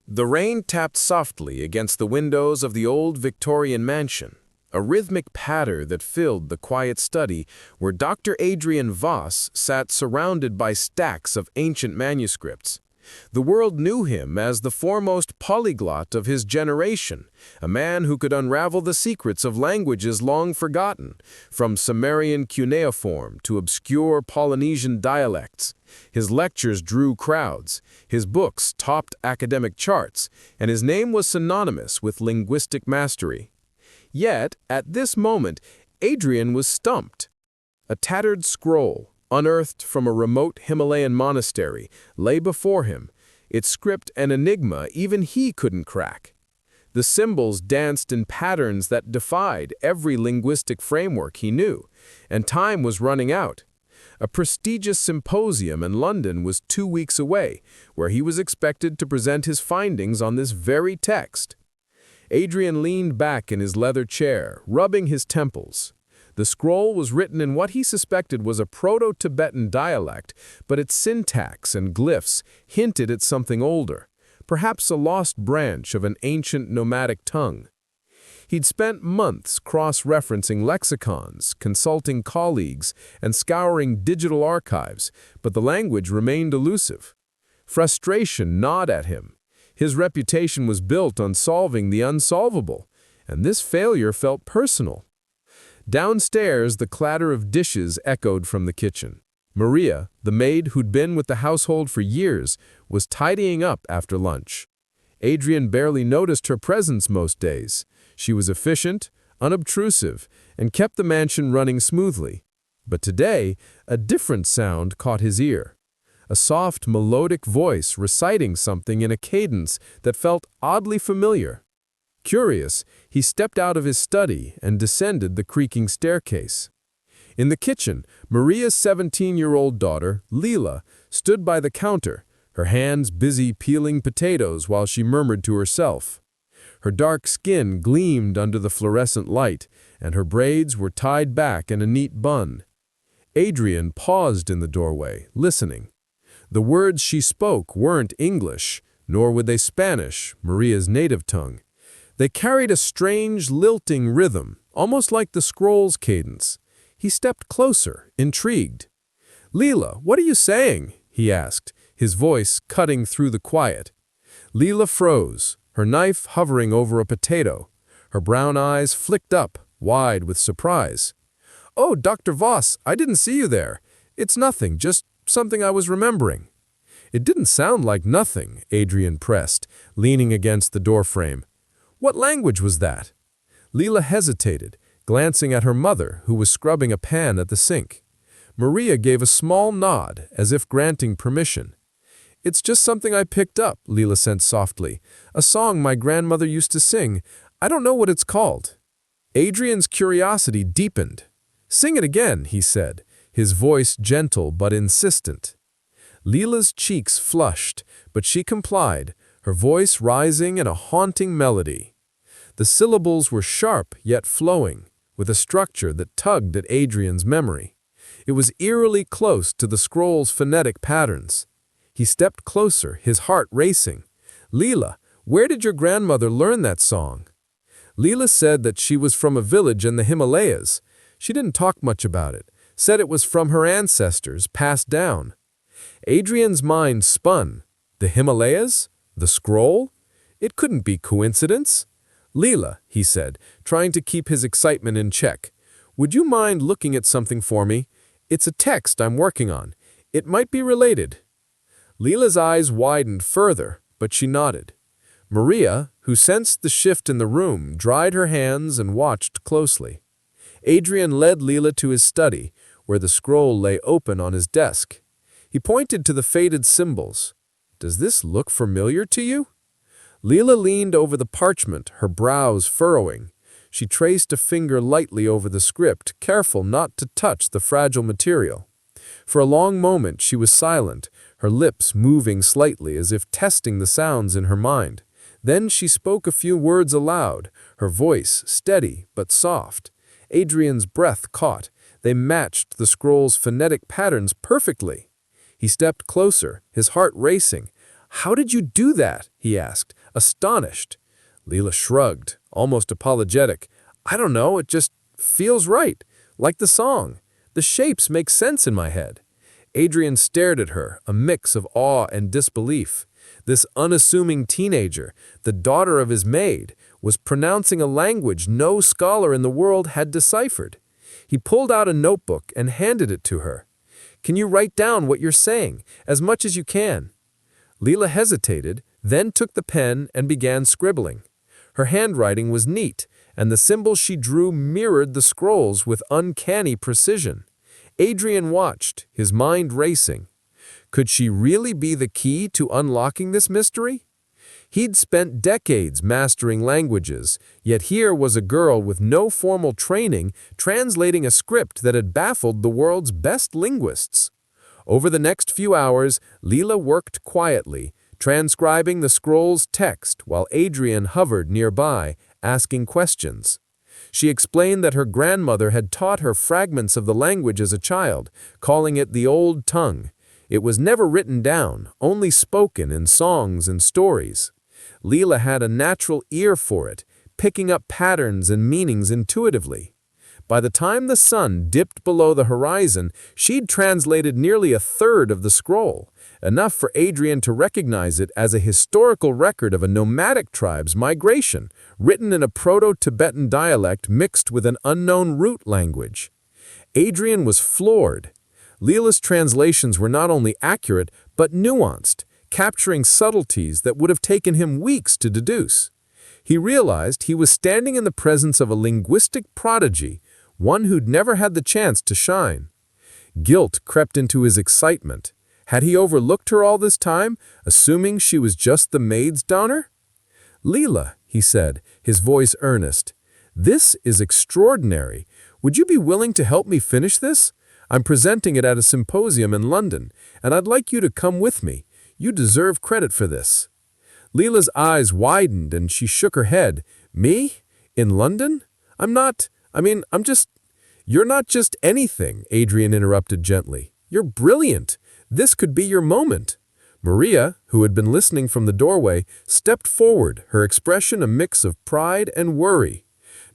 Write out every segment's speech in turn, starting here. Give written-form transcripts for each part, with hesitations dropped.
The rain tapped softly against the windows of the old Victorian mansion, a rhythmic patter that filled the quiet study where Dr. Adrian Voss sat surrounded by stacks of ancient manuscripts. The world knew him as the foremost polyglot of his generation, a man who could unravel the secrets of languages long forgotten, from Sumerian cuneiform to obscure Polynesian dialects. His lectures drew crowds, his books topped academic charts, and his name was synonymous with linguistic mastery. Yet, at this moment, Adrian was stumped. A tattered scroll, unearthed from a remote Himalayan monastery, lay before him, its script an enigma even he couldn't crack. The symbols danced in patterns that defied every linguistic framework he knew, and time was running out. A prestigious symposium in London was 2 weeks away, where he was expected to present his findings on this very text. Adrian leaned back in his leather chair, rubbing his temples. The scroll was written in what he suspected was a Proto-Tibetan dialect, but its syntax and glyphs hinted at something older, perhaps a lost branch of an ancient nomadic tongue. He'd spent months cross-referencing lexicons, consulting colleagues, and scouring digital archives, but the language remained elusive. Frustration gnawed at him. His reputation was built on solving the unsolvable, and this failure felt personal. Downstairs, the clatter of dishes echoed from the kitchen. Maria, the maid who'd been with the household for years, was tidying up after lunch. Adrian barely noticed her presence most days. She was efficient, unobtrusive, and kept the mansion running smoothly. But today, a different sound caught his ear. A soft, melodic voice reciting something in a cadence that felt oddly familiar. Curious, he stepped out of his study and descended the creaking staircase. In the kitchen, Maria's 17-year-old daughter, Lila, stood by the counter, her hands busy peeling potatoes while she murmured to herself. Her dark skin gleamed under the fluorescent light, and her braids were tied back in a neat bun. Adrian paused in the doorway, listening. The words she spoke weren't English, nor were they Spanish, Maria's native tongue. They carried a strange, lilting rhythm, almost like the scroll's cadence. He stepped closer, intrigued. "Lila, what are you saying?" he asked, his voice cutting through the quiet. Lila froze, her knife hovering over a potato. Her brown eyes flicked up, wide with surprise. "Oh, Dr. Voss, I didn't see you there. It's nothing, just something I was remembering." It didn't sound like nothing, Adrian pressed, leaning against the doorframe. What language was that? Lila hesitated, glancing at her mother, who was scrubbing a pan at the sink. Maria gave a small nod, as if granting permission. "It's just something I picked up," Lila said softly. "A song my grandmother used to sing. I don't know what it's called." Adrian's curiosity deepened. "Sing it again," he said, his voice gentle but insistent. Lila's cheeks flushed, but she complied, her voice rising in a haunting melody. The syllables were sharp yet flowing, with a structure that tugged at Adrian's memory. It was eerily close to the scroll's phonetic patterns. He stepped closer, his heart racing. "Lila, where did your grandmother learn that song?" Lila said that she was from a village in the Himalayas. She didn't talk much about it, said it was from her ancestors, passed down. Adrian's mind spun. The Himalayas? The scroll? It couldn't be coincidence. "Lila," he said, trying to keep his excitement in check, "would you mind looking at something for me? It's a text I'm working on. It might be related." Lila's eyes widened further, but she nodded. Maria, who sensed the shift in the room, dried her hands and watched closely. Adrian led Lila to his study, where the scroll lay open on his desk. He pointed to the faded symbols. "Does this look familiar to you?" Lila leaned over the parchment, her brows furrowing. She traced a finger lightly over the script, careful not to touch the fragile material. For a long moment she was silent, her lips moving slightly as if testing the sounds in her mind. Then she spoke a few words aloud, her voice steady but soft. Adrian's breath caught. They matched the scroll's phonetic patterns perfectly. He stepped closer, his heart racing. "How did you do that?" he asked, astonished. Lila shrugged, almost apologetic. "I don't know, it just feels right, like the song. The shapes make sense in my head." Adrian stared at her, a mix of awe and disbelief. This unassuming teenager, the daughter of his maid, was pronouncing a language no scholar in the world had deciphered. He pulled out a notebook and handed it to her. "Can you write down what you're saying, as much as you can?" Lila hesitated, then took the pen and began scribbling. Her handwriting was neat, and the symbols she drew mirrored the scrolls with uncanny precision. Adrian watched, his mind racing. Could she really be the key to unlocking this mystery? He'd spent decades mastering languages, yet here was a girl with no formal training translating a script that had baffled the world's best linguists. Over the next few hours, Lila worked quietly, transcribing the scroll's text while Adrian hovered nearby, asking questions. She explained that her grandmother had taught her fragments of the language as a child, calling it the old tongue. It was never written down, only spoken in songs and stories. Lila had a natural ear for it, picking up patterns and meanings intuitively. By the time the sun dipped below the horizon, she'd translated nearly a third of the scroll, enough for Adrian to recognize it as a historical record of a nomadic tribe's migration, written in a Proto-Tibetan dialect mixed with an unknown root language. Adrian was floored. Lila's translations were not only accurate, but nuanced, capturing subtleties that would have taken him weeks to deduce. He realized he was standing in the presence of a linguistic prodigy, one who'd never had the chance to shine. Guilt crept into his excitement. Had he overlooked her all this time, assuming she was just the maid's daughter? "Lila," he said, his voice earnest, "this is extraordinary. Would you be willing to help me finish this? I'm presenting it at a symposium in London, and I'd like you to come with me. You deserve credit for this." Lila's eyes widened and she shook her head. "Me? In London? I'm just—" "You're not just anything," Adrian interrupted gently. "You're brilliant. This could be your moment." Maria, who had been listening from the doorway, stepped forward, her expression a mix of pride and worry.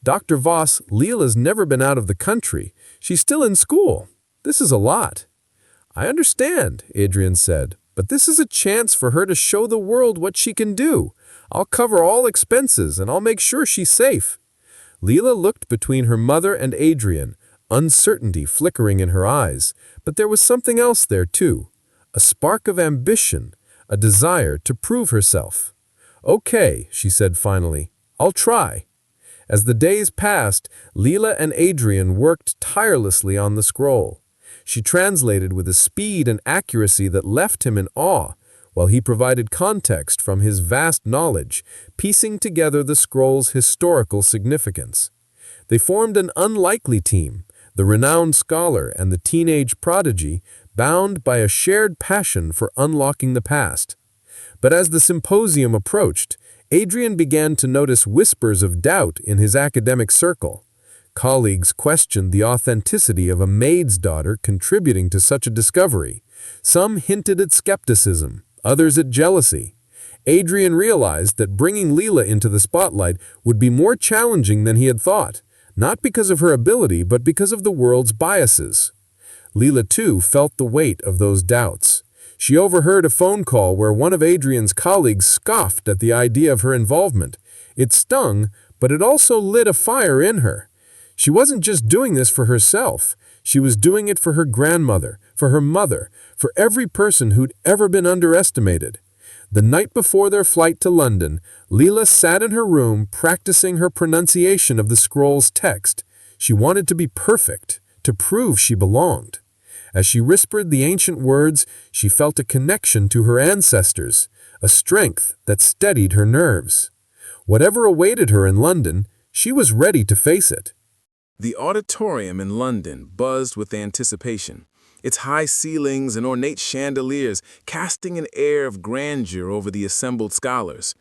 "Dr. Voss, Lila's never been out of the country. She's still in school. This is a lot." "I understand," Adrian said, "but this is a chance for her to show the world what she can do. I'll cover all expenses and I'll make sure she's safe." Lila looked between her mother and Adrian, uncertainty flickering in her eyes, but there was something else there too, a spark of ambition, a desire to prove herself. "Okay," she said finally, "I'll try." As the days passed, Lila and Adrian worked tirelessly on the scroll. She translated with a speed and accuracy that left him in awe, while he provided context from his vast knowledge, piecing together the scroll's historical significance. They formed an unlikely team, the renowned scholar and the teenage prodigy, bound by a shared passion for unlocking the past. But as the symposium approached, Adrian began to notice whispers of doubt in his academic circle. Colleagues questioned the authenticity of a maid's daughter contributing to such a discovery. Some hinted at skepticism, others at jealousy. Adrian realized that bringing Lila into the spotlight would be more challenging than he had thought, not because of her ability, but because of the world's biases. Lila, too, felt the weight of those doubts. She overheard a phone call where one of Adrian's colleagues scoffed at the idea of her involvement. It stung, but it also lit a fire in her. She wasn't just doing this for herself. She was doing it for her grandmother, for her mother, for every person who'd ever been underestimated. The night before their flight to London, Lila sat in her room practicing her pronunciation of the scroll's text. She wanted to be perfect, to prove she belonged. As she whispered the ancient words, she felt a connection to her ancestors, a strength that steadied her nerves. Whatever awaited her in London, she was ready to face it. The auditorium in London buzzed with anticipation, its high ceilings and ornate chandeliers casting an air of grandeur over the assembled scholars.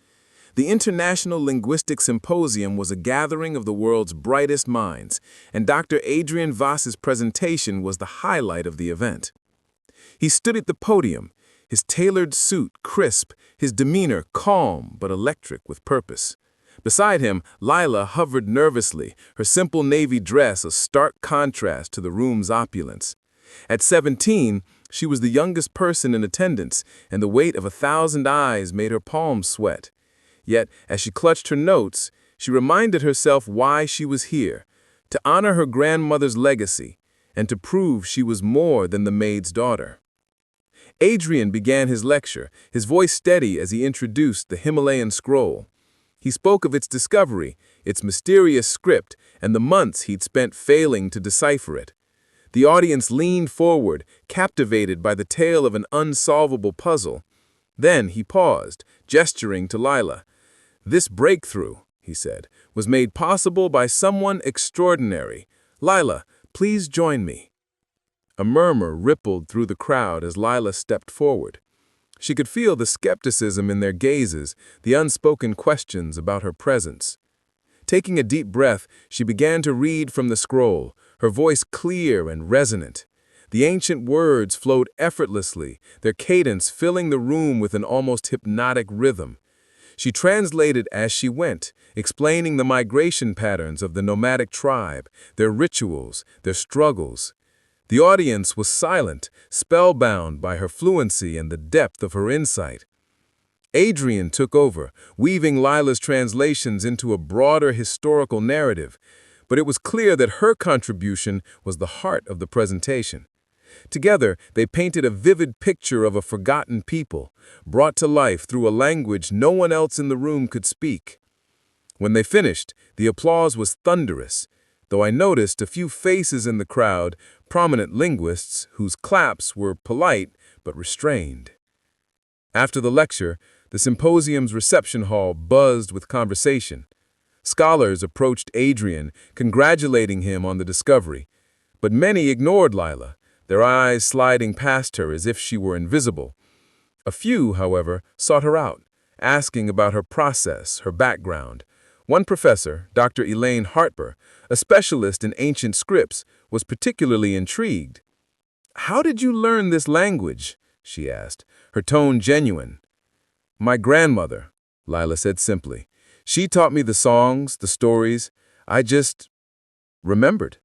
The International Linguistic Symposium was a gathering of the world's brightest minds, and Dr. Adrian Voss's presentation was the highlight of the event. He stood at the podium, his tailored suit crisp, his demeanor calm but electric with purpose. Beside him, Lila hovered nervously, her simple navy dress a stark contrast to the room's opulence. At 17, she was the youngest person in attendance, and the weight of 1,000 eyes made her palms sweat. Yet, as she clutched her notes, she reminded herself why she was here, to honor her grandmother's legacy, and to prove she was more than the maid's daughter. Adrian began his lecture, his voice steady as he introduced the Himalayan scroll. He spoke of its discovery, its mysterious script, and the months he'd spent failing to decipher it. The audience leaned forward, captivated by the tale of an unsolvable puzzle. Then he paused, gesturing to Lila. "This breakthrough," he said, "was made possible by someone extraordinary. Lila, please join me." A murmur rippled through the crowd as Lila stepped forward. She could feel the skepticism in their gazes, the unspoken questions about her presence. Taking a deep breath, she began to read from the scroll, her voice clear and resonant. The ancient words flowed effortlessly, their cadence filling the room with an almost hypnotic rhythm. She translated as she went, explaining the migration patterns of the nomadic tribe, their rituals, their struggles. The audience was silent, spellbound by her fluency and the depth of her insight. Adrian took over, weaving Lila's translations into a broader historical narrative, but it was clear that her contribution was the heart of the presentation. Together, they painted a vivid picture of a forgotten people, brought to life through a language no one else in the room could speak. When they finished, the applause was thunderous, though I noticed a few faces in the crowd, prominent linguists, whose claps were polite but restrained. After the lecture, the symposium's reception hall buzzed with conversation. Scholars approached Adrian, congratulating him on the discovery, but many ignored Lila, their eyes sliding past her as if she were invisible. A few, however, sought her out, asking about her process, her background. One professor, Dr. Elaine Harper, a specialist in ancient scripts, was particularly intrigued. "How did you learn this language?" she asked, her tone genuine. "My grandmother," Lila said simply. "She taught me the songs, the stories. I just remembered."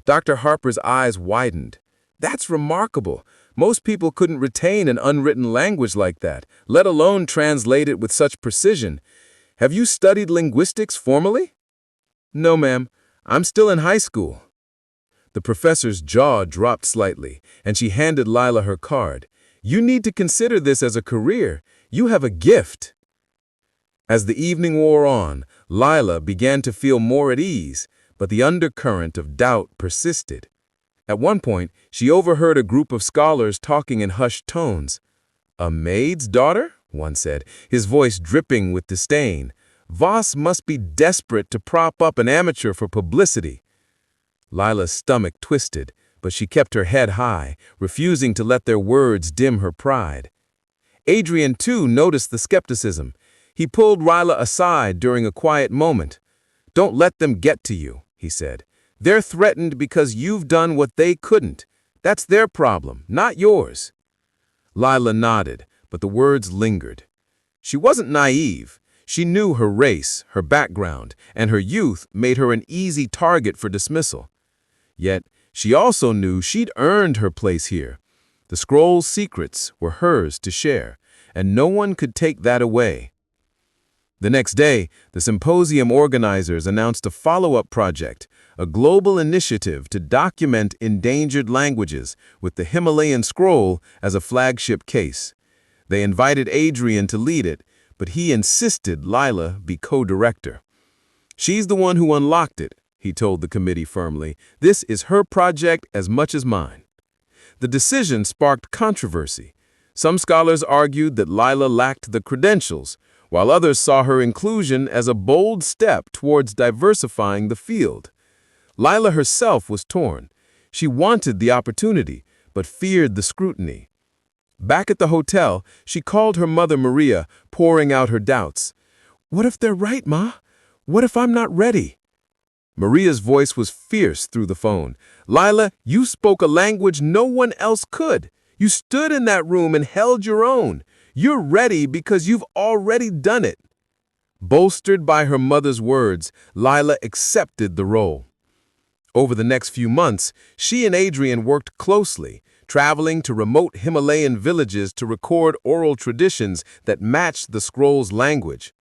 Dr. Harper's eyes widened. "That's remarkable. Most people couldn't retain an unwritten language like that, let alone translate it with such precision. Have you studied linguistics formally?" "No, ma'am. I'm still in high school." The professor's jaw dropped slightly, and she handed Lila her card. "You need to consider this as a career. You have a gift." As the evening wore on, Lila began to feel more at ease, but the undercurrent of doubt persisted. At one point, she overheard a group of scholars talking in hushed tones. "A maid's daughter?" one said, his voice dripping with disdain. "Voss must be desperate to prop up an amateur for publicity." Lila's stomach twisted, but she kept her head high, refusing to let their words dim her pride. Adrian, too, noticed the skepticism. He pulled Lila aside during a quiet moment. "Don't let them get to you," he said. "They're threatened because you've done what they couldn't. That's their problem, not yours." Lila nodded, but the words lingered. She wasn't naive. She knew her race, her background, and her youth made her an easy target for dismissal. Yet, she also knew she'd earned her place here. The scroll's secrets were hers to share, and no one could take that away. The next day, the symposium organizers announced a follow-up project, a global initiative to document endangered languages with the Himalayan scroll as a flagship case. They invited Adrian to lead it, but he insisted Lila be co-director. "She's the one who unlocked it," he told the committee firmly. "This is her project as much as mine." The decision sparked controversy. Some scholars argued that Lila lacked the credentials, while others saw her inclusion as a bold step towards diversifying the field. Lila herself was torn. She wanted the opportunity, but feared the scrutiny. Back at the hotel, she called her mother Maria, pouring out her doubts. "What if they're right, Ma? What if I'm not ready?" Maria's voice was fierce through the phone. "Lila, you spoke a language no one else could. You stood in that room and held your own. You're ready because you've already done it." Bolstered by her mother's words, Lila accepted the role. Over the next few months, she and Adrian worked closely, traveling to remote Himalayan villages to record oral traditions that matched the scroll's language.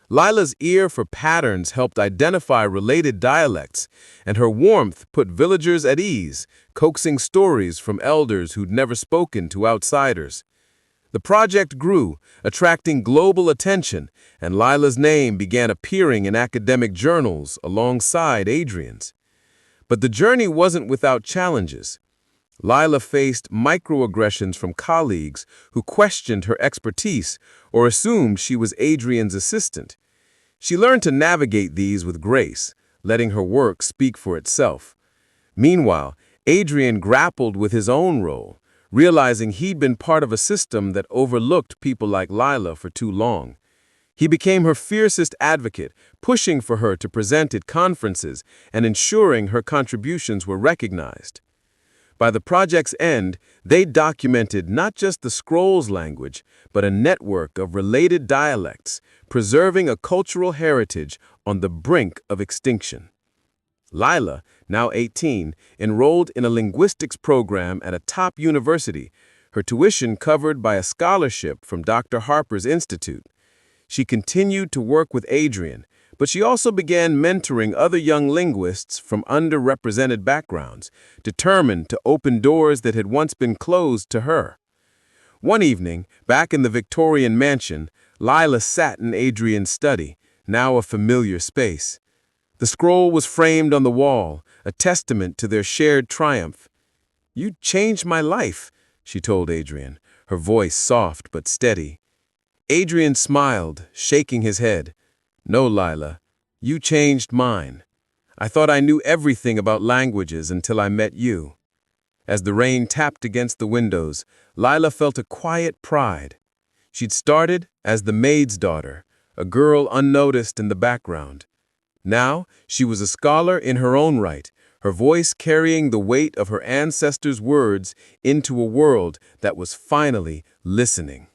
Lila's ear for patterns helped identify related dialects, and her warmth put villagers at ease, coaxing stories from elders who'd never spoken to outsiders. The project grew, attracting global attention, and Lila's name began appearing in academic journals alongside Adrian's. But the journey wasn't without challenges. Lila faced microaggressions from colleagues who questioned her expertise or assumed she was Adrian's assistant. She learned to navigate these with grace, letting her work speak for itself. Meanwhile, Adrian grappled with his own role, realizing he'd been part of a system that overlooked people like Lila for too long. He became her fiercest advocate, pushing for her to present at conferences and ensuring her contributions were recognized. By the project's end, they documented not just the scroll's language, but a network of related dialects, preserving a cultural heritage on the brink of extinction. Lila, now 18, enrolled in a linguistics program at a top university, her tuition covered by a scholarship from Dr. Harper's Institute. She continued to work with Adrian, but she also began mentoring other young linguists from underrepresented backgrounds, determined to open doors that had once been closed to her. One evening, back in the Victorian mansion, Lila sat in Adrian's study, now a familiar space. The scroll was framed on the wall, a testament to their shared triumph. "You changed my life," she told Adrian, her voice soft but steady. Adrian smiled, shaking his head. "No, Lila, you changed mine. I thought I knew everything about languages until I met you." As the rain tapped against the windows, Lila felt a quiet pride. She'd started as the maid's daughter, a girl unnoticed in the background. Now, she was a scholar in her own right, her voice carrying the weight of her ancestors' words into a world that was finally listening.